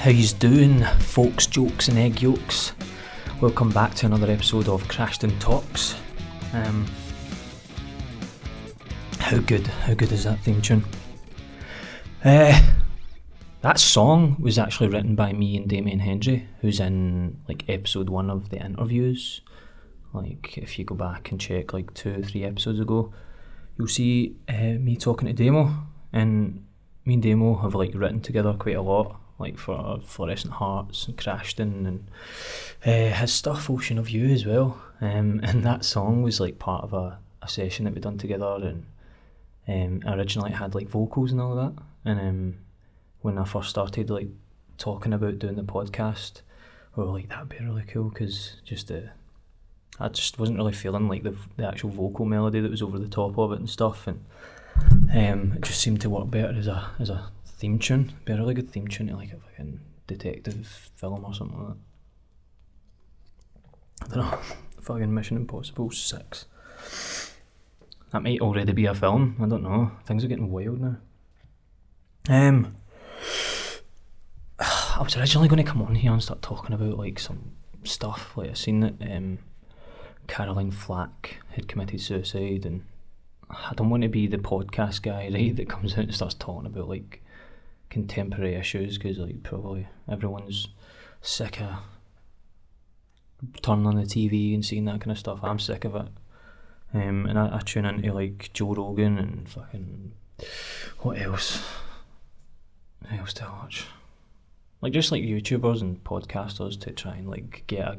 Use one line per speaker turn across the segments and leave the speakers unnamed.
How yous doing, folks, jokes and egg yolks? Welcome back to another episode of CRASHTON Talks. How good is that theme tune? That song was actually written by me and Damien Hendry, who's in like episode 1 of the interviews. Like if you go back and check like 2 or 3 episodes ago, you'll see me talking to Damo, and me and Damo have like written together quite a lot, like for Fluorescent Hearts and CRASHTON, and his stuff Ocean of You as well. And that song was like part of a session that we done together, and originally it had like vocals and all that. And when I first started like talking about doing the podcast, we were like, that'd be really cool, because I just wasn't really feeling like the actual vocal melody that was over the top of it and stuff, and it just seemed to work better as a theme tune. It'd be a really good theme tune to like a fucking detective film or something like that. I don't know, fucking Mission Impossible 6. That might already be a film, I don't know. Things are getting wild now. I was originally going to come on here and start talking about like some stuff. Like I seen that Caroline Flack had committed suicide, and I don't want to be the podcast guy, right, that comes out and starts talking about like contemporary issues, because like probably everyone's sick of turning on the TV and seeing that kind of stuff. I'm sick of it. And I tune into like Joe Rogan and fucking what else to watch? Like just like YouTubers and podcasters to try and like get a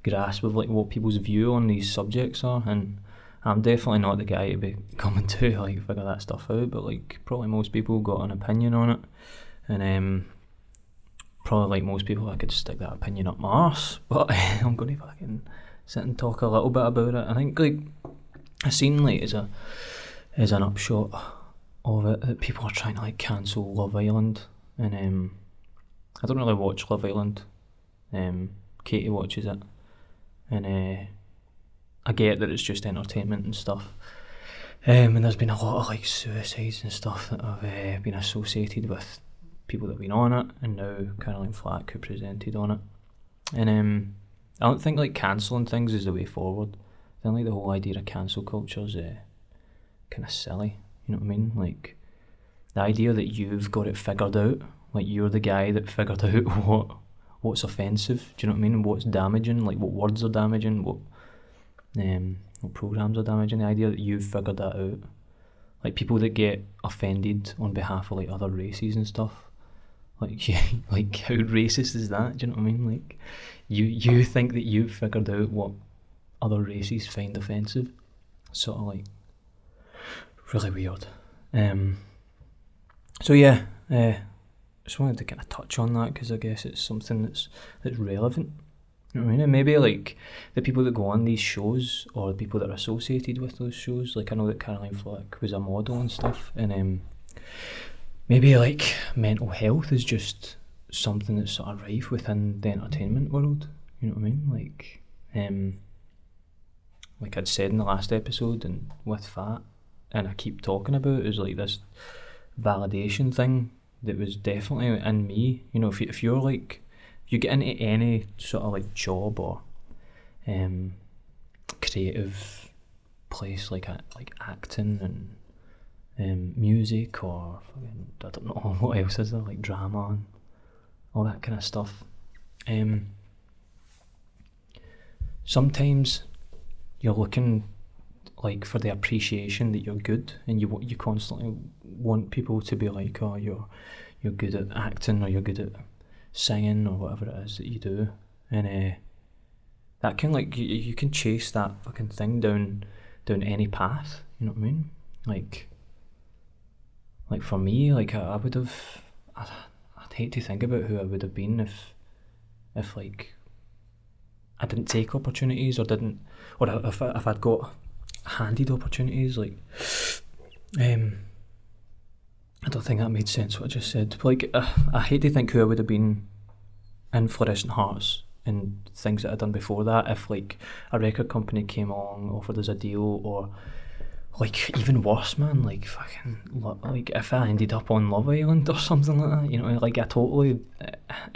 grasp of like what people's view on these subjects are. And I'm definitely not the guy to be coming to like figure that stuff out, but like probably most people got an opinion on it, and probably like most people I could stick that opinion up my arse, but I'm going to fucking sit and talk a little bit about it. I think like I seen like as an upshot of it that people are trying to like cancel Love Island, and I don't really watch Love Island. Katie watches it, and I get that it's just entertainment and stuff. And there's been a lot of like suicides and stuff that have been associated with people that have been on it, and now Caroline Flack, who presented on it. And I don't think like cancelling things is the way forward. I think like the whole idea of cancel culture is kind of silly. You know what I mean? Like the idea that you've got it figured out, like you're the guy that figured out what's offensive. Do you know what I mean? And what's damaging? Like what words are damaging? What programs are damaging? The idea that you've figured that out. Like people that get offended on behalf of like other races and stuff. Like like how racist is that? Do you know what I mean? Like you think that you've figured out what other races find offensive. Sort of like really weird. So yeah, just wanted to kind of touch on that, because I guess it's something that's relevant. You know what I mean? And maybe like the people that go on these shows, or the people that are associated with those shows, like I know that Caroline Flack was a model and stuff, and maybe like mental health is just something that's sort of rife within the entertainment world. You know what I mean? Like I'd said in the last episode, and with Fat, and I keep talking about, is like this validation thing that was definitely in me. You know, if you're like, if you get into any sort of like job or creative place like acting and music, or fucking, I don't know what else is there, like drama and all that kind of stuff. Sometimes you're looking like for the appreciation that you're good, and you constantly want people to be like, oh, you're good at acting, or you're good at singing, or whatever it is that you do, and that can like you can chase that fucking thing down any path. You know what I mean? Like for me, like I would have, I'd hate to think about who I would have been if like I didn't take opportunities, or if I'd got handed opportunities. Like I don't think that made sense what I just said. Like I hate to think who I would have been in Fluorescent Hearts and things that I'd done before that if like a record company came along, offered us a deal, or like even worse, man, like fucking like if I ended up on Love Island or something like that, you know, like I totally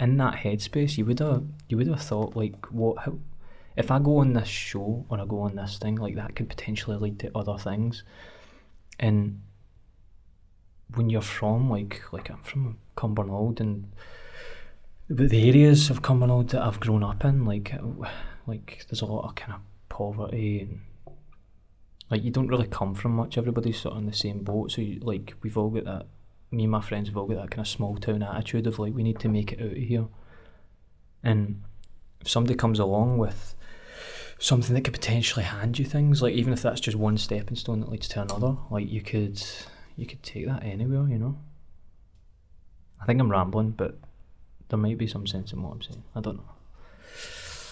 in that headspace, you would have thought, like, if I go on this show or I go on this thing, like, that could potentially lead to other things. And when you're from, like I'm from Cumbernauld, and the areas of Cumbernauld that I've grown up in, like there's a lot of kind of poverty, and like you don't really come from much. Everybody's sort of in the same boat, so we've all got that. Me and my friends have all got that kind of small town attitude of like, we need to make it out of here. And if somebody comes along with something that could potentially hand you things, like even if that's just one stepping stone that leads to another, like you could take that anywhere, you know. I think I'm rambling, but there might be some sense in what I'm saying. I don't know.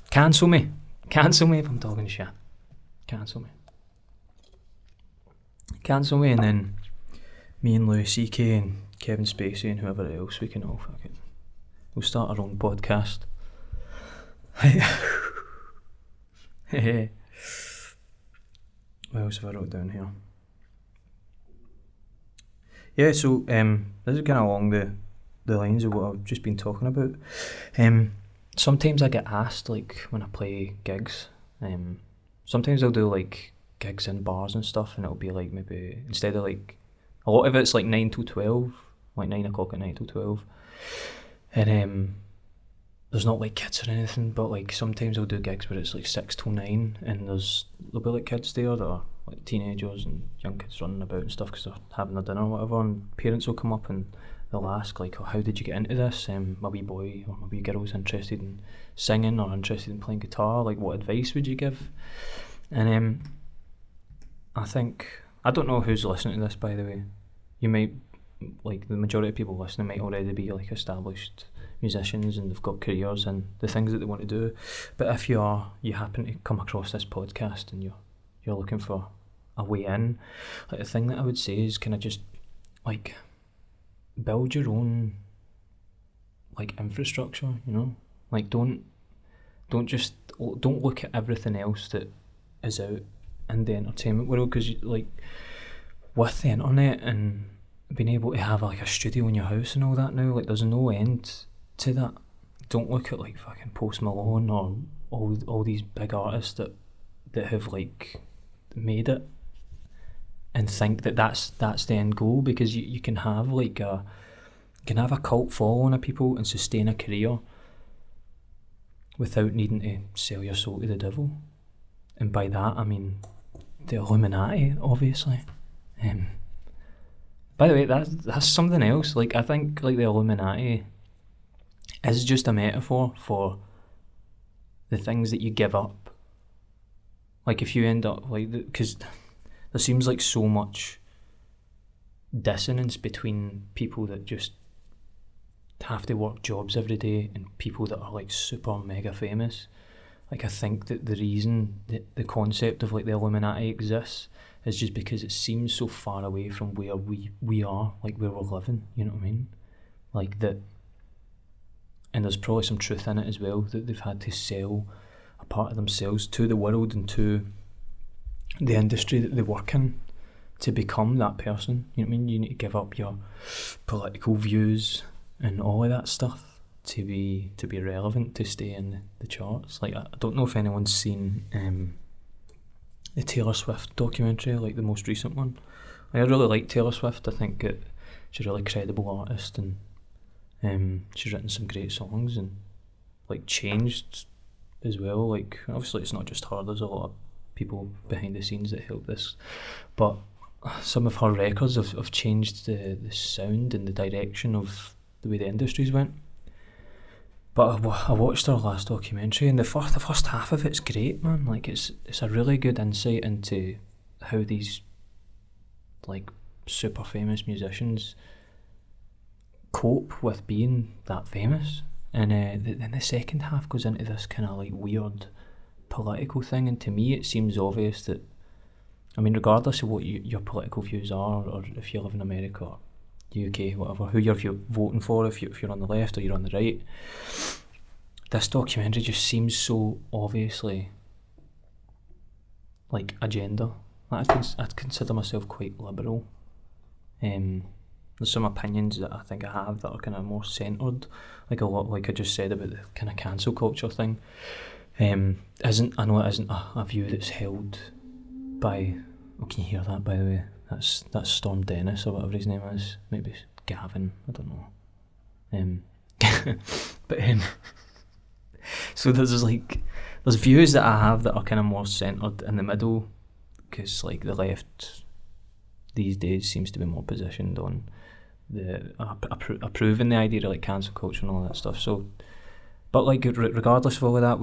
Cancel me if I'm talking shit. Cancel me, and then me and Louis C.K. and Kevin Spacey and whoever else, we can all we'll start our own podcast. What else have I wrote down here? Yeah, so this is kind of along the lines of what I've just been talking about. Sometimes I get asked, like, when I play gigs, sometimes I'll do like gigs in bars and stuff, and it'll be like, maybe instead of like, a lot of it's like 9 till 12, like 9 o'clock at night till 12, and there's not like kids or anything, but like sometimes I'll do gigs where it's like 6 till 9, and there'll be like kids there that are like teenagers and young kids running about and stuff because they're having their dinner or whatever, and parents will come up and they'll ask like, oh, how did you get into this? My wee boy or my wee girl's interested in singing or interested in playing guitar, like what advice would you give? And I think, I don't know who's listening to this, by the way. You might, like the majority of people listening might already be like established musicians and they've got careers and the things that they want to do, but if you happen to come across this podcast and you're looking for a way in, like the thing that I would say is kind of just like build your own like infrastructure, you know, like don't look at everything else that is out in the entertainment world, because like with the internet and being able to have like a studio in your house and all that now, like there's no end to that. Don't look at like fucking Post Malone or all these big artists that have like made it and think that that's the end goal, because you can have like a cult following of people and sustain a career without needing to sell your soul to the devil. And by that I mean the Illuminati, obviously. By the way, that's something else. Like I think like the Illuminati is just a metaphor for the things that you give up. Like if you end up like, because there seems like so much dissonance between people that just have to work jobs every day and people that are like super mega famous. Like I think that the reason that the concept of like the Illuminati exists is just because it seems so far away from where we are, like where we're living, you know what I mean? Like that, and there's probably some truth in it as well, that they've had to sell a part of themselves to the world and to the industry that they work in to become that person, you know what I mean? You need to give up your political views and all of that stuff to be relevant, to stay in the charts. Like I don't know if anyone's seen the Taylor Swift documentary, like the most recent one. Like, I really like Taylor Swift. I think she's a really credible artist, and she's written some great songs and like changed as well. Like obviously it's not just her, there's a lot of people behind the scenes that help this, but some of her records have changed the sound and the direction of the way the industry's went. But I watched her last documentary, and the first half of it's great, man. Like it's a really good insight into how these like super famous musicians cope with being that famous. And then the second half goes into this kind of like weird political thing, and to me it seems obvious that, I mean, regardless of what your political views are, or if you live in America or UK, whatever, who you're voting for, if you're on the left or you're on the right, this documentary just seems so obviously like agenda. I'd consider myself quite liberal, there's some opinions that I think I have that are kind of more centred, like a lot, like I just said about the kind of cancel culture thing. I know it isn't a view that's held by. Oh, can you hear that, by the way? That's Storm Dennis or whatever his name is. Maybe Gavin. I don't know. But so there's views that I have that are kind of more centred in the middle, because like the left these days seems to be more positioned on the approving the idea of like cancel culture and all that stuff. So, but like regardless of all of that,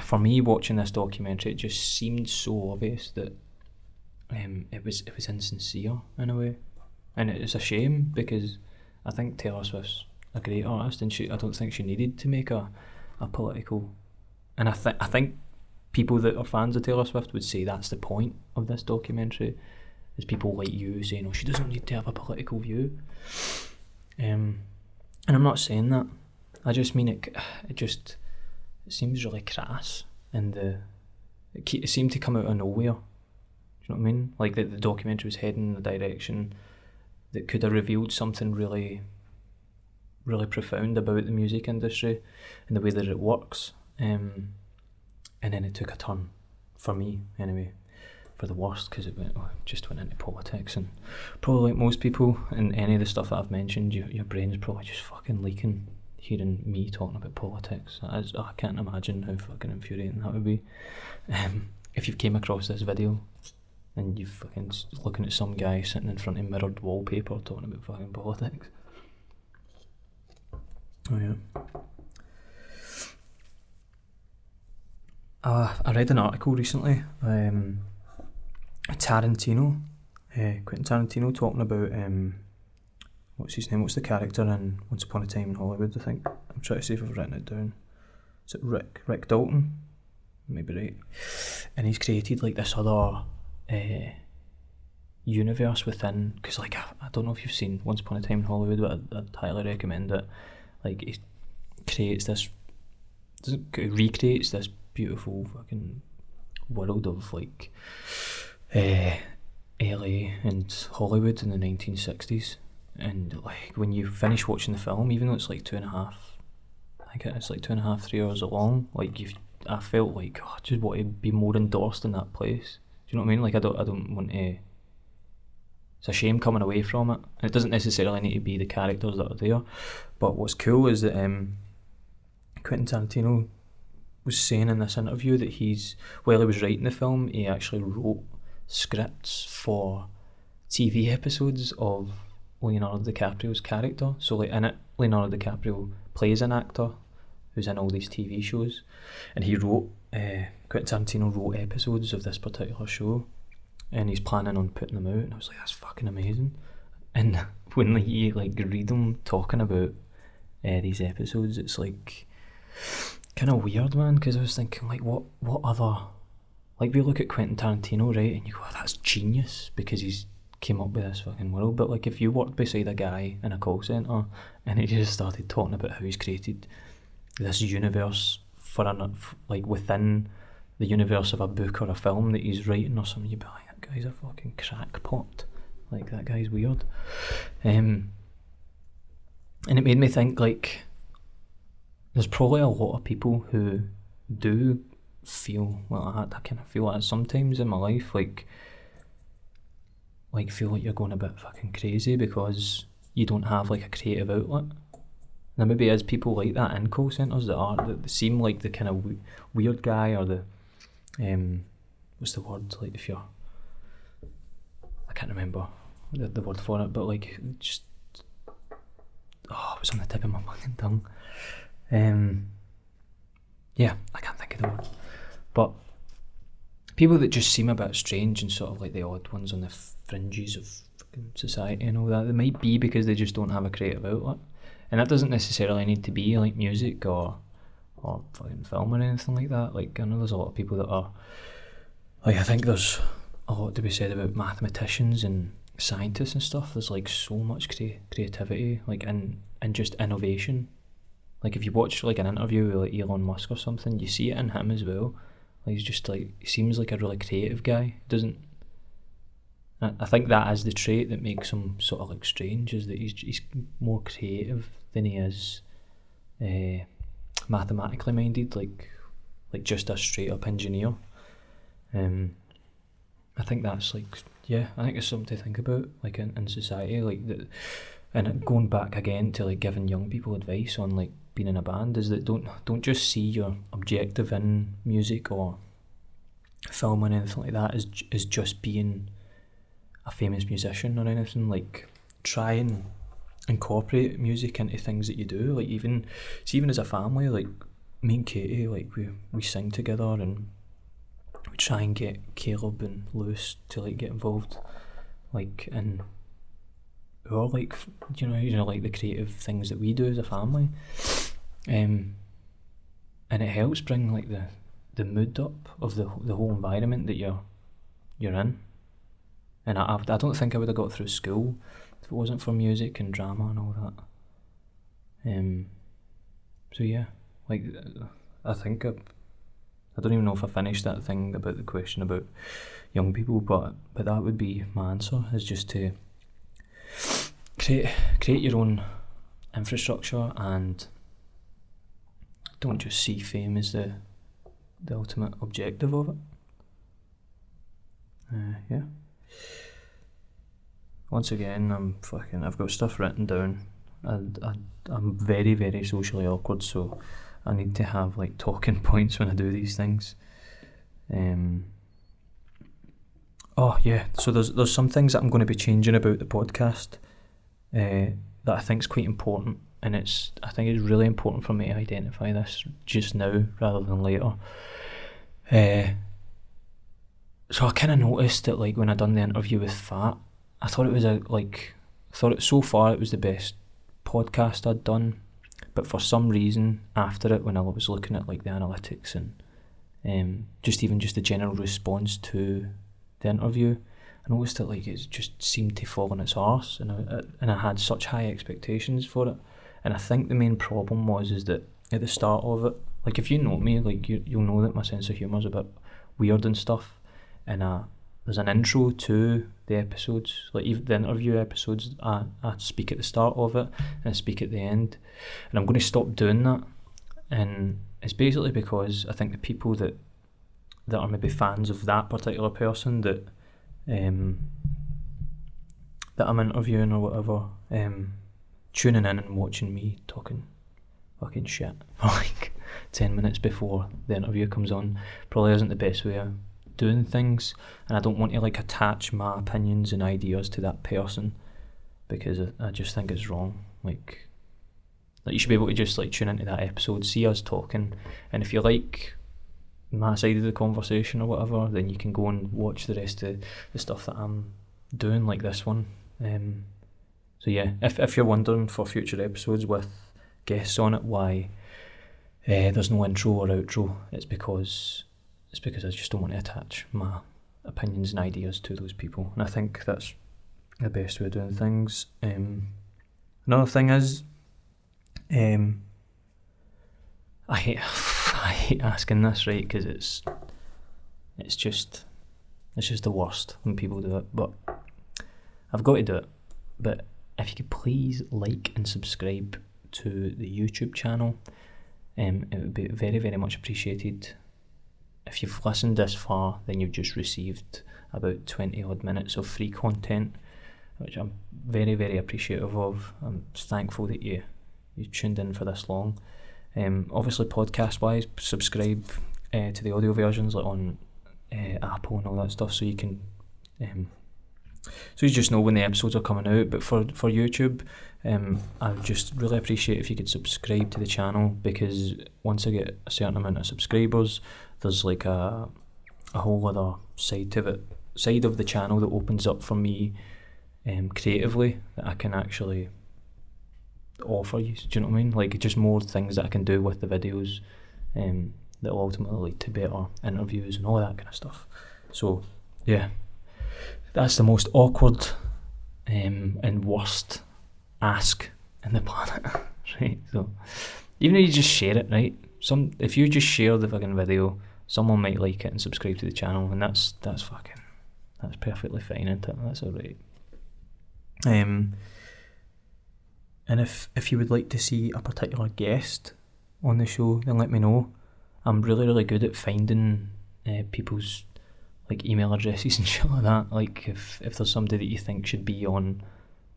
for me watching this documentary, it just seemed so obvious that it was insincere in a way, and it's a shame, because I think Taylor Swift's a great artist, and I don't think she needed to make a political. And I think people that are fans of Taylor Swift would say that's the point of this documentary, is people like you saying, "Oh, she doesn't need to have a political view." And I'm not saying that. I just mean it seems really crass, and it seemed to come out of nowhere. Do you know what I mean? Like the documentary was heading in the direction that could have revealed something really, really profound about the music industry and the way that it works. And then it took a turn, for me anyway, for the worst, because it just went into politics, and probably like most people in any of the stuff that I've mentioned, your brain's probably just fucking leaking hearing me talking about politics. I can't imagine how fucking infuriating that would be. If you've came across this video and you've fucking looking at some guy sitting in front of mirrored wallpaper talking about fucking politics. Oh yeah. I read an article recently, Quentin Tarantino talking about what's his name? What's the character in Once Upon a Time in Hollywood? I think I'm trying to see if I've written it down. Is it Rick Dalton? Maybe right. And he's created like this other universe within, because like I don't know if you've seen Once Upon a Time in Hollywood, but I'd highly recommend it. Like he recreates this beautiful fucking world of like LA and Hollywood in the 1960s, and like when you finish watching the film, even though it's like 2.5, I think it's like 2.5, 3 hours long, like I felt like I just want to be more endorsed in that place. Do you know what I mean? Like I don't want to. It's a shame coming away from it. And it doesn't necessarily need to be the characters that are there, but what's cool is that Quentin Tarantino was saying in this interview that while he was writing the film, he actually wrote scripts for TV episodes of Leonardo DiCaprio's character. So like in it, Leonardo DiCaprio plays an actor who's in all these TV shows, and Quentin Tarantino wrote episodes of this particular show, and he's planning on putting them out. And I was like, that's fucking amazing. And when you like read them talking about these episodes, it's like kind of weird, man, because I was thinking like what other, like we look at Quentin Tarantino, right, and you go, oh, that's genius because he's came up with this fucking world. But like if you worked beside a guy in a call centre and he just started talking about how he's created this universe like within the universe of a book or a film that he's writing or something, you'd be like, that guy's a fucking crackpot, like that guy's weird. And it made me think, like, there's probably a lot of people who do feel, well, I kind of feel that sometimes in my life, like feel like you're going a bit fucking crazy because you don't have like a creative outlet. There maybe is people like that in call centres that seem like the kind of weird guy, or the what's the word, like if you're, I can't remember the word for it, but like just, oh, it was on the tip of my fucking tongue. Yeah, I can't think of the word. But people that just seem a bit strange and sort of like the odd ones on the fringes of fucking society and all that, they might be because they just don't have a creative outlet. And that doesn't necessarily need to be like music or fucking film or anything like that. Like I know there's a lot of people that are, like, I think there's a lot to be said about mathematicians and scientists and stuff. There's like so much creativity, like and just innovation. Like if you watch like an interview with like Elon Musk or something, you see it in him as well. Like he's just like, he seems like a really creative guy. I think that is the trait that makes him sort of like strange, is that he's more creative than he is mathematically minded, like just a straight up engineer. I think that's like, I think it's something to think about, like in society, like that. And going back again to like giving young people advice on like being in a band, is that don't just see your objective in music or film and anything like that as just being a famous musician or anything. Like, try and incorporate music into things that you do. Like, even as a family, like me and Katie, like we sing together, and we try and get Caleb and Lewis to like get involved, like in our like you know like the creative things that we do as a family, and it helps bring like the mood up of the whole environment that you're in. And I don't think I would have got through school if it wasn't for music and drama and all that. So yeah, like I think I don't even know if I finished that thing about the question about young people, but that would be my answer, is just to create your own infrastructure, and don't just see fame as the ultimate objective of it. Yeah. Once again, I've got stuff written down. I'm very, very socially awkward, so I need to have like talking points when I do these things. So there's some things that I'm going to be changing about the podcast that I think is quite important, and I think it's really important for me to identify this just now rather than later. So I kind of noticed that like when I done the interview with Fat, I thought so far it was the best podcast I'd done, but for some reason after it, when I was looking at like the analytics and just the general response to the interview, I noticed that like it just seemed to fall on its arse, and I had such high expectations for it. And I think the main problem is that at the start of it, like if you know me, like you'll know that my sense of humour is a bit weird and stuff, and there's an intro to the episodes, like even the interview episodes. I speak at the start of it and I speak at the end, and I'm going to stop doing that. And it's basically because I think the people that are maybe fans of that particular person that I'm interviewing or whatever, tuning in and watching me talking fucking shit for like 10 minutes before the interview comes on probably isn't the best way of doing things, and I don't want to like attach my opinions and ideas to that person, because I just think it's wrong. Like you should be able to just like tune into that episode, see us talking, and if you like my side of the conversation or whatever, then you can go and watch the rest of the stuff that I'm doing, like this one. So yeah, if you're wondering for future episodes with guests on it why there's no intro or outro, it's because I just don't want to attach my opinions and ideas to those people, and I think that's the best way of doing things. Another thing is, I hate asking this, right, because it's just the worst when people do it, but I've got to do it. But if you could please like and subscribe to the YouTube channel, it would be very, very much appreciated. If you've listened this far, then you've just received about 20 odd minutes of free content, which I'm very, very appreciative of. I'm thankful that you tuned in for this long. Obviously podcast wise, subscribe to the audio versions like on Apple and all that stuff, so you can so you just know when the episodes are coming out. But for YouTube, I would just really appreciate if you could subscribe to the channel, because once I get a certain amount of subscribers, there's like a whole other side of the channel that opens up for me creatively, that I can actually offer you. Do you know what I mean? Like just more things that I can do with the videos that will ultimately lead to better interviews and all that kind of stuff. So yeah, that's the most awkward and worst ask in the planet, right? So even if you just share it, right? If you just share the fucking video, someone might like it and subscribe to the channel, and that's That's perfectly fine, isn't it? That's alright. And if you would like to see a particular guest on the show, then let me know. I'm really, really good at finding people's like email addresses and shit like that. Like if there's somebody that you think should be on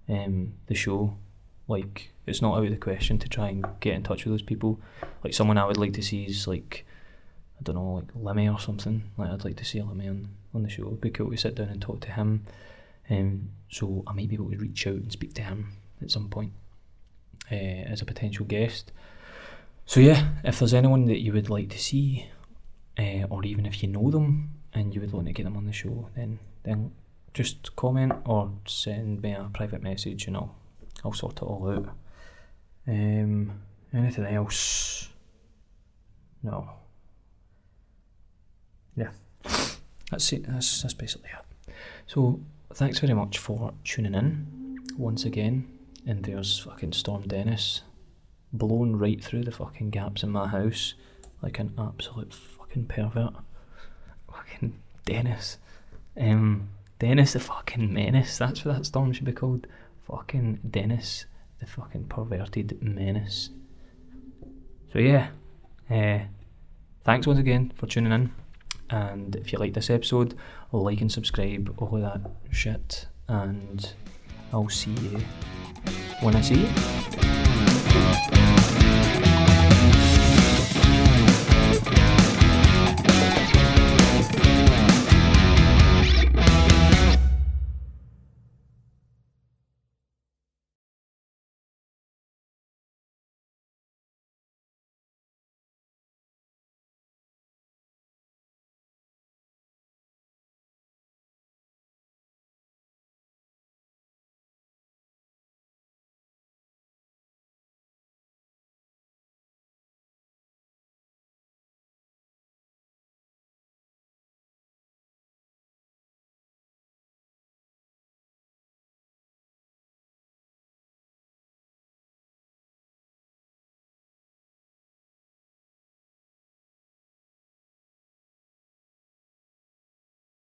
the show, like it's not out of the question to try and get in touch with those people. Like someone I would like to see is like, I don't know, like Lemmy or something. Like I'd like to see Lemmy on the show. It'd be cool to sit down and talk to him. So I might be able to reach out and speak to him at some point as a potential guest. So yeah, if there's anyone that you would like to see, or even if you know them and you would want to get them on the show, then just comment or send me a private message and I'll sort it all out. Anything else? No. Yeah, that's it. That's basically it. So thanks very much for tuning in once again. And there's fucking Storm Dennis blown right through the fucking gaps in my house like an absolute fucking pervert. Fucking Dennis. Dennis the fucking Menace. That's what that storm should be called. Fucking Dennis the fucking perverted menace. So yeah, thanks once again for tuning in. And if you like this episode, like and subscribe, all of that shit. And I'll see you when I see you.